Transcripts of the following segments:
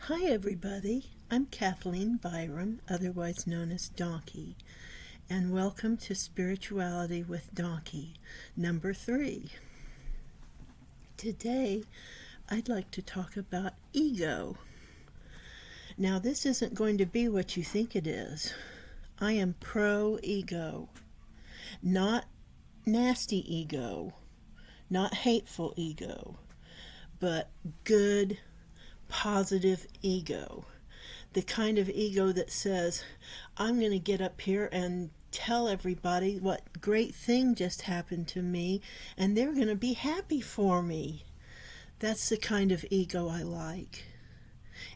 Hi everybody, I'm Kathleen Byram, otherwise known as Donkey, and welcome to Spirituality with Donkey, number 3. Today, I'd like to talk about ego. Now, this isn't going to be what you think it is. I am pro-ego, not nasty ego, not hateful ego, but good, positive ego. The kind of ego that says, I'm going to get up here and tell everybody what great thing just happened to me, and they're going to be happy for me. That's the kind of ego I like,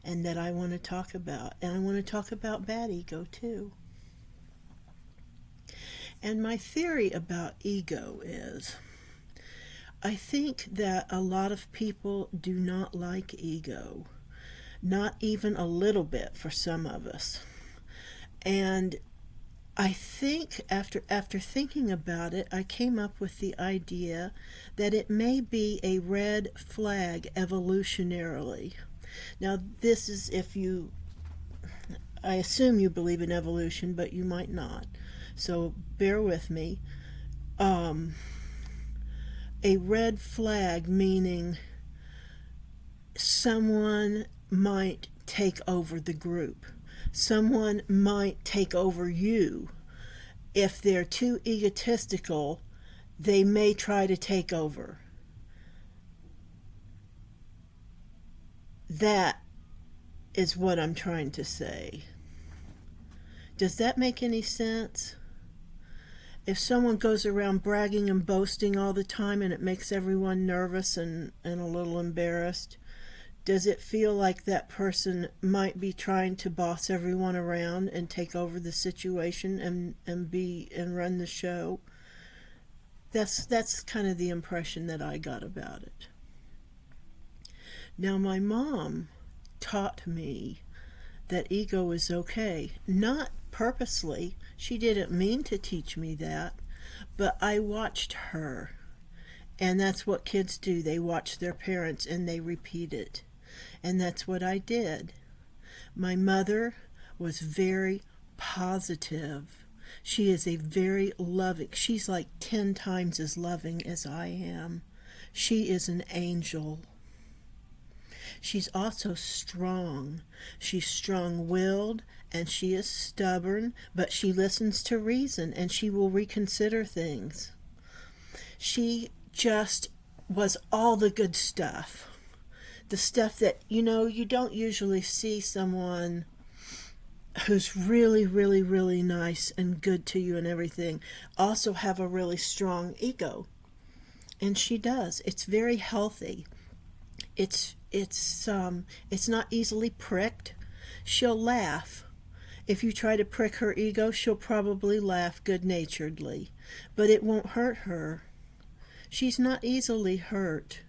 and that I want to talk about. And I want to talk about bad ego too. And my theory about ego is, I think that a lot of people do not like ego, not even a little bit for some of us. And I think after thinking about it, I came up with the idea that it may be a red flag evolutionarily. Now, this is I assume you believe in evolution, but you might not. So bear with me. A red flag meaning someone might take over the group. Someone might take over you. If they're too egotistical, they may try to take over. That is what I'm trying to say. Does that make any sense? If someone goes around bragging and boasting all the time and it makes everyone nervous and a little embarrassed, does it feel like that person might be trying to boss everyone around and take over the situation and run the show? That's kind of the impression that I got about it. Now, my mom taught me that ego is okay. Not purposely. She didn't mean to teach me that, but I watched her. And that's what kids do. They watch their parents and they repeat it. And that's what I did. My mother was very positive. She is a very loving. She's like 10 times as loving as I am. She is an angel. She's also strong. She's strong-willed and she is stubborn, but she listens to reason and she will reconsider things. She just was all the good stuff. The stuff that, you don't usually see someone who's really, really, really nice and good to you and everything also have a really strong ego. And she does. It's very healthy. It's not easily pricked. She'll laugh. If you try to prick her ego, she'll probably laugh good-naturedly, but it won't hurt her. She's not easily hurt.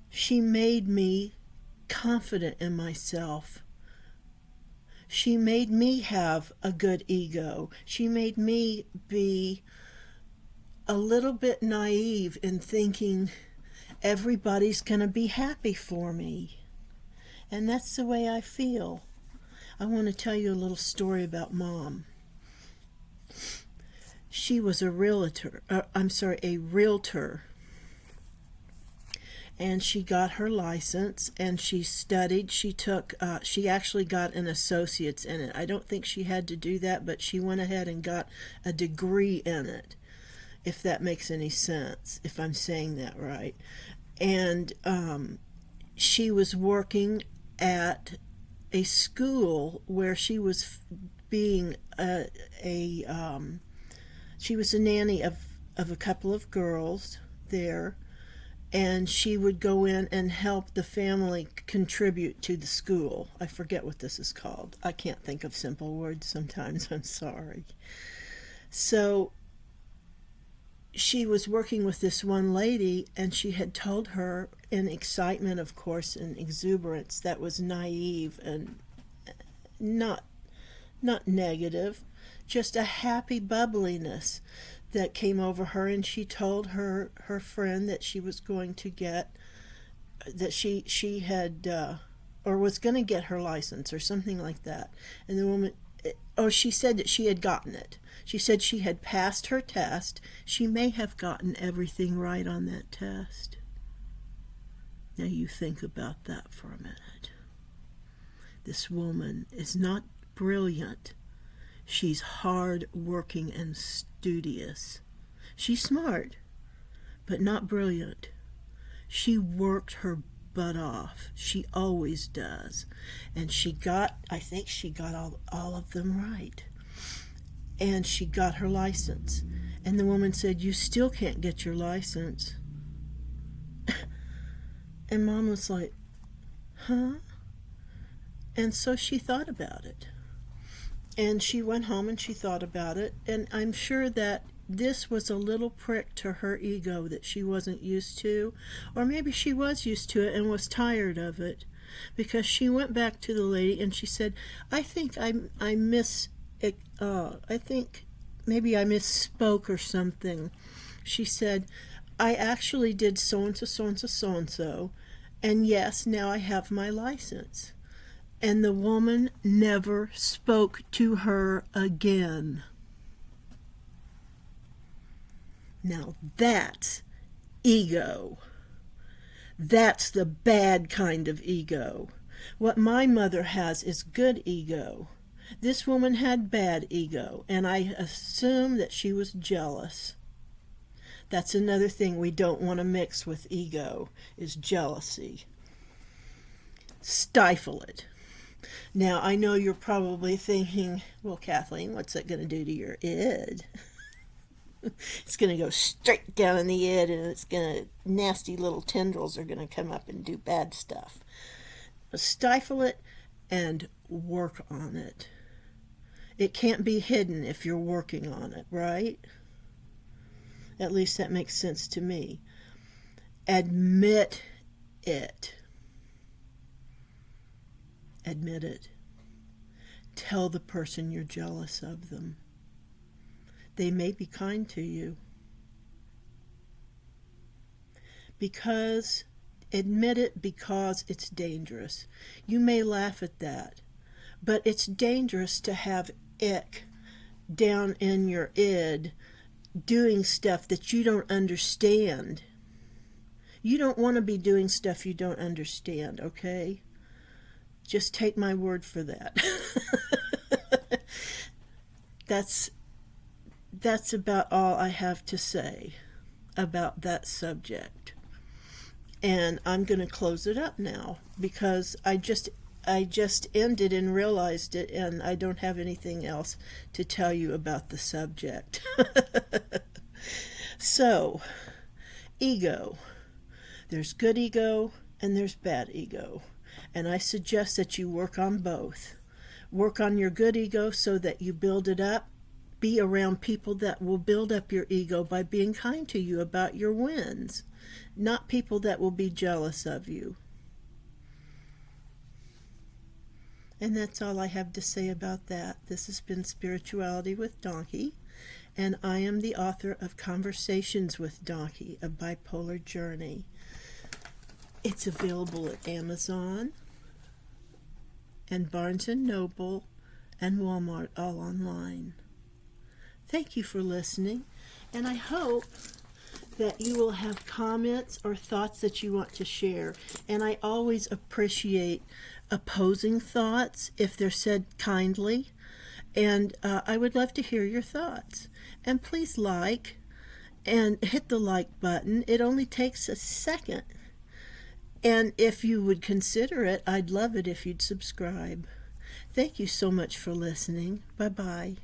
She made me confident in myself. She made me have a good ego. She made me be a little bit naive in thinking everybody's going to be happy for me. And that's the way I feel. I want to tell you a little story about Mom. She was a realtor. And she got her license and she studied. She actually got an associate's in it. I don't think she had to do that, but she went ahead and got a degree in it, if that makes any sense, if I'm saying that right. And she was working at a school where she was being she was a nanny of a couple of girls there, and she would go in and help the family contribute to the school. I forget what this is called. I can't think of simple words sometimes. I'm sorry. So she was working with this one lady, and she had told her in excitement, of course, and exuberance that was naive and not negative, just a happy bubbliness that came over her. And she told her friend that she was going to get that she had or was going to get her license or something like that. And the woman, oh, she said that she had gotten it. She said she had passed her test. She may have gotten everything right on that test. Now you think about that for a minute. This woman is not brilliant. She's hard working and studious. She's smart, but not brilliant. She worked her butt off. She always does. And I think she got all of them right. And she got her license. And the woman said, "You still can't get your license." And Mom was like, "Huh?" And so she thought about it. And she went home and she thought about it. And I'm sure that this was a little prick to her ego that she wasn't used to. Or maybe she was used to it and was tired of it. Because she went back to the lady and she said, I think maybe I misspoke or something. She said, "I actually did so-and-so, so-and-so, so-and-so. And yes, now I have my license." And the woman never spoke to her again. Now that's ego. That's the bad kind of ego. What my mother has is good ego. This woman had bad ego, and I assume that she was jealous. That's another thing we don't want to mix with ego, is jealousy. Stifle it. Now, I know you're probably thinking, well, Kathleen, what's that going to do to your id? It's going to go straight down in the id, and nasty little tendrils are going to come up and do bad stuff. Stifle it and work on it. It can't be hidden if you're working on it, right? At least that makes sense to me. Admit it. Admit it. Tell the person you're jealous of them. They may be kind to you. Admit it because it's dangerous. You may laugh at that, but it's dangerous to have ick down in your id doing stuff that you don't understand. You don't want to be doing stuff you don't understand, okay? Just take my word for that. That's about all I have to say about that subject. And I'm going to close it up now because I just ended and realized it, and I don't have anything else to tell you about the subject. So, ego. There's good ego and there's bad ego. And I suggest that you work on both. Work on your good ego so that you build it up. Be around people that will build up your ego by being kind to you about your wins, not people that will be jealous of you. And that's all I have to say about that. This has been Spirituality with Dawnkey, and I am the author of Conversations with Dawnkey, A Bipolar Journey. It's available at Amazon and Barnes & Noble and Walmart, all online. Thank you for listening, and I hope that you will have comments or thoughts that you want to share. And I always appreciate opposing thoughts if they're said kindly, and I would love to hear your thoughts. And please like and hit the like button. It only takes a second. And if you would consider it, I'd love it if you'd subscribe. Thank you so much for listening. Bye-bye.